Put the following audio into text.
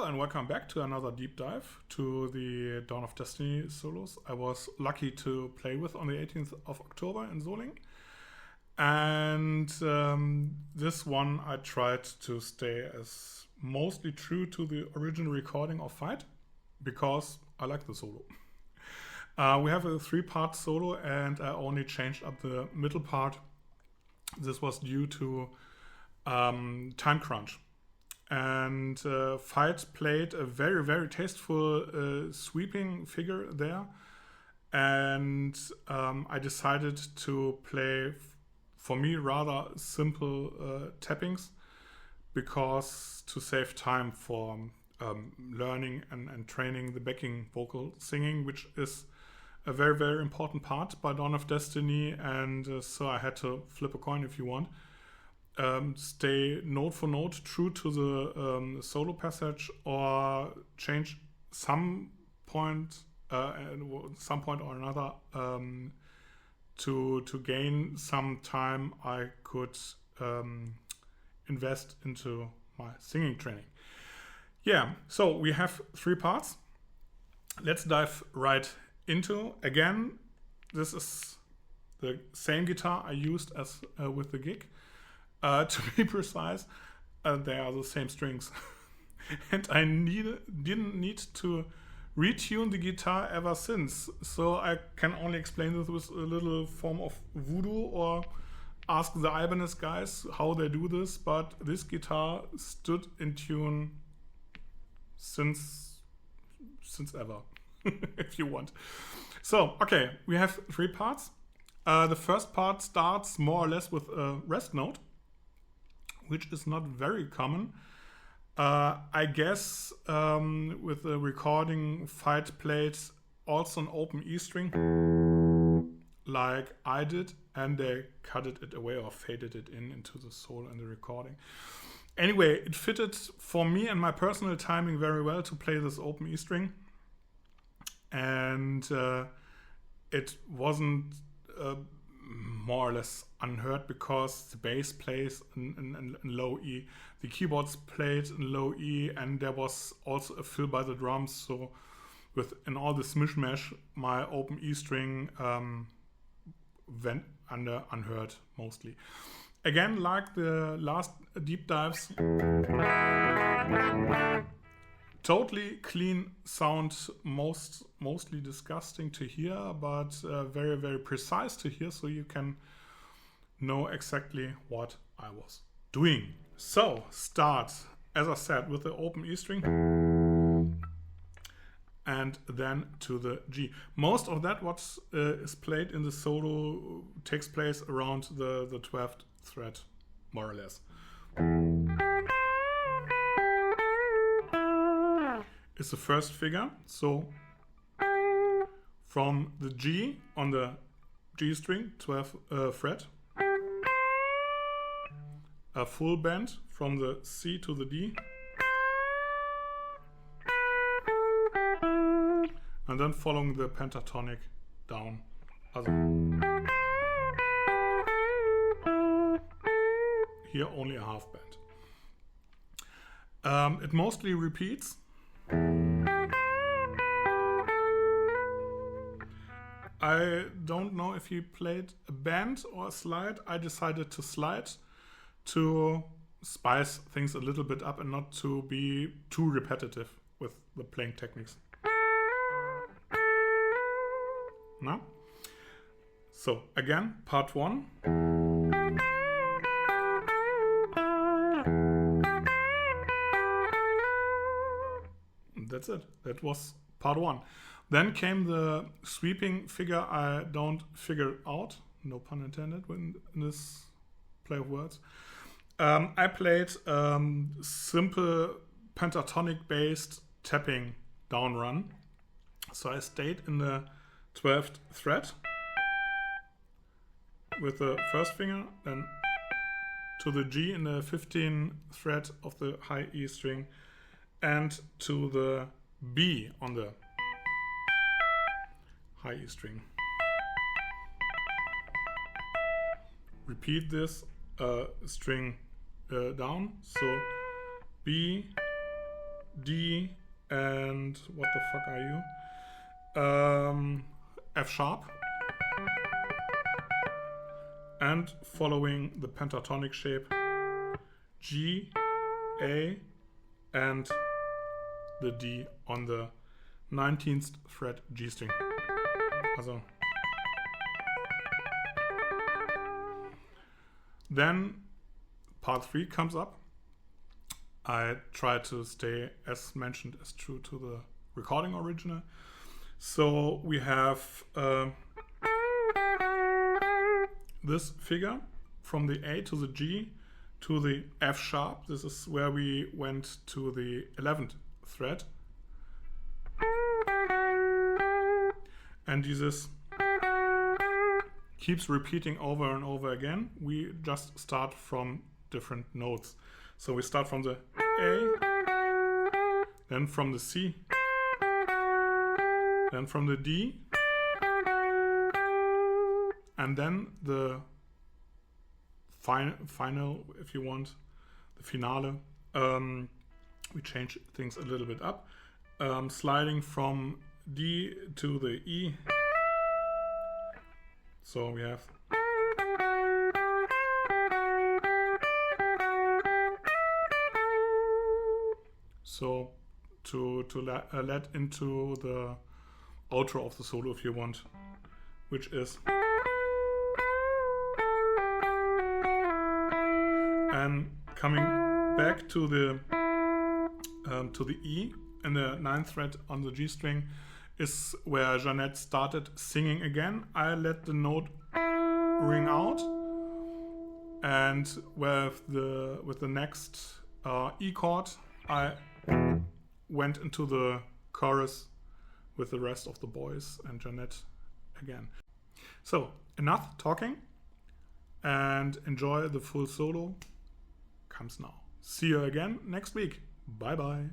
and welcome back to another deep dive to the Dawn of Destiny solos I was lucky to play with on the 18th of October in Solingen. And this one I tried to stay as mostly true to the original recording of Fight, because I like the solo. We have a 3-part solo and I only changed up the middle part. This was due to time crunch. And Fight played a very, very tasteful sweeping figure there. And I decided to play, for me, rather simple tappings, because to save time for learning and training the backing vocal singing, which is a very, very important part by Dawn of Destiny. And so I had to flip a coin, if you want. Stay note for note true to the solo passage, or change some point or another to gain some time I could invest into my singing training. Yeah, so we have 3 parts. Let's dive right into. Again, this is the same guitar I used as with the gig. To be precise, they are the same strings. And I didn't need to retune the guitar ever since. So I can only explain this with a little form of voodoo, or ask the Ibanez guys how they do this. But this guitar stood in tune since ever, if you want. So, okay, we have 3 parts. The first part starts more or less with a rest note, which is not very common. I guess with the recording, Fight played also an open E string, like I did, and they cut it away or faded it into the solo and the recording. Anyway, it fitted for me and my personal timing very well to play this open E string. And it wasn't more or less unheard, because the bass plays in low E, the keyboards played in low E, and there was also a fill by the drums. So in all this mishmash, my open E string went under unheard mostly. Again, like the last deep dives, totally clean sound, mostly disgusting to hear, but very, very precise to hear, so you can know exactly what I was doing. So, start, as I said, with the open E string, and then to the G. Most of that what is played in the solo takes place around the 12th fret, more or less. Is the first figure. So from the G on the G string, 12th fret, a full bend from the C to the D, and then following the pentatonic down. Here only a half bend. It mostly repeats. I don't know if he played a bend or a slide. I decided to slide to spice things a little bit up and not to be too repetitive with the playing techniques. No? So again, part 1. That's it. That was part 1. Then came the sweeping figure I don't figure out, no pun intended, in this play of words. I played simple pentatonic based tapping down run. So I stayed in the 12th fret with the first finger, then to the G in the 15th fret of the high E string, and to the B on the high E string. Repeat this string down. So B, D, and what the fuck are you? F sharp. And following the pentatonic shape, G, A, and the D on the 19th fret G string. Also. Then part 3 comes up. I try to stay, as mentioned, as true to the recording original. So we have this figure from the A to the G to the F sharp. This is where we went to the 11th fret. And this keeps repeating over and over again. We just start from different notes. So we start from the A, then from the C, then from the D, and then the final, if you want, the finale. We change things a little bit up, sliding from D to the E. So we have so to let into the outro of the solo, if you want, which is, and coming back to the E and the 9th fret on the G string is where Jeanette started singing again. I let the note ring out, and with the next E chord, I went into the chorus with the rest of the boys and Jeanette again. So enough talking, and enjoy the full solo. Comes now. See you again next week. Bye bye.